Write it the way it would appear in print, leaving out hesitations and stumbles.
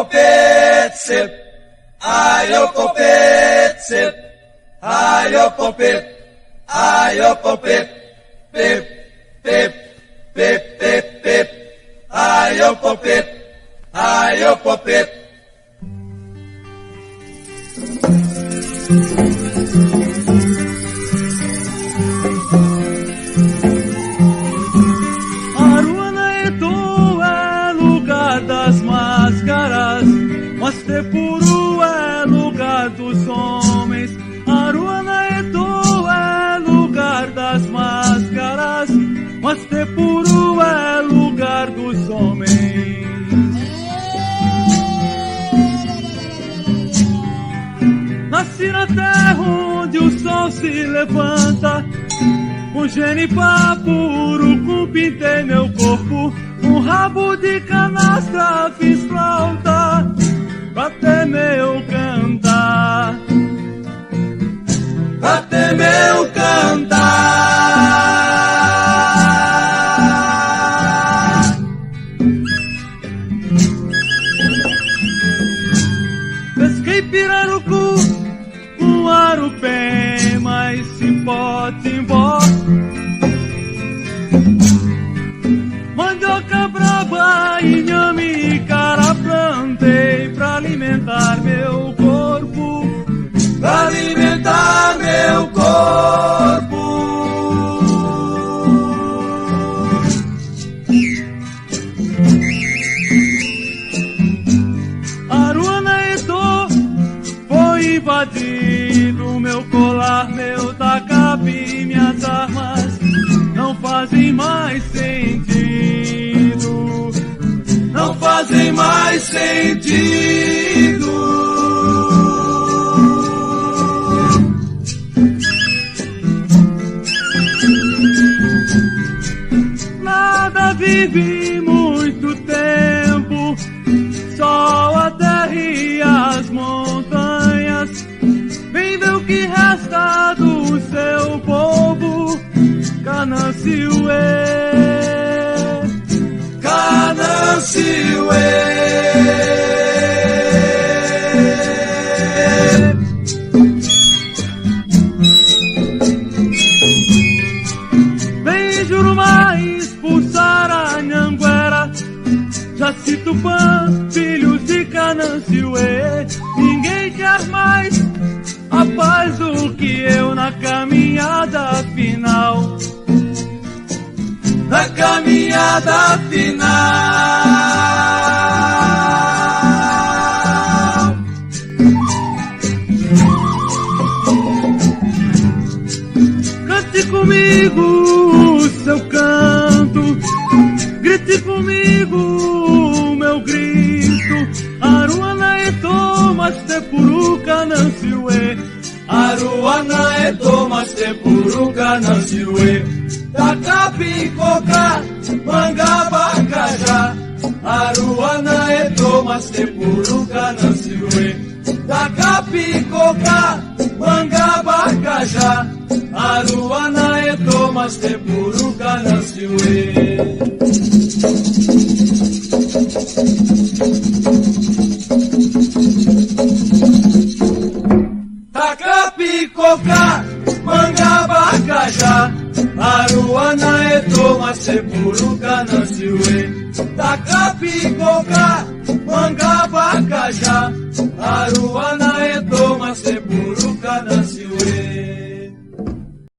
popetse, ayo popetse, ayo popet, ayo popet, pep, pep, pep, pep, pep, ayo popet, ayo popet. Mastepuru é lugar dos homens, Aruanaeto é lugar das máscaras, Mastepuru é lugar dos homens. Nasci na terra onde o sol se levanta, com genipa puro, pintei meu corpo, um rabo de canastra fiz flauta, pra ter meu cantar, pra ter meu cantar. Pesquei pirarucu, um arupema e cipó, timbó, mandioca braba, inhame e cara, plantei pra alimentar meu corpo, pra alimentar meu corpo. Aruanaeto foi invadido, meu colar, meu tacape, minhas armas não fazem mais sentido, não fazem mais sentido. Nada vive muito tempo, só a terra e as montanhas. Vem ver o que resta do seu povo, Canansiuê, Canansiuê. Vem Jurumá expulsar a Anhanguera, Jacitupã, filhos de Canansiuê. Ninguém quer mais a paz do que eu na caminhada final, na caminhada final. Cante comigo o seu canto, grite comigo o meu grito. Aruanaeto, Mastepuru, Canansiuê, Aruanaeto, Mastepuru, Canansiuê. Tacapicoca, Mangabacajá, Aruanaeto, Mastepuru, Canansiuê. Tacapicoca, Mangabacajá, Aruanaeto, Mastepuru, Canansiuê. Tacapicoca, Mangabacajá, Aruanaeto, Mastepuru, Canansiuê. Tacapicoca,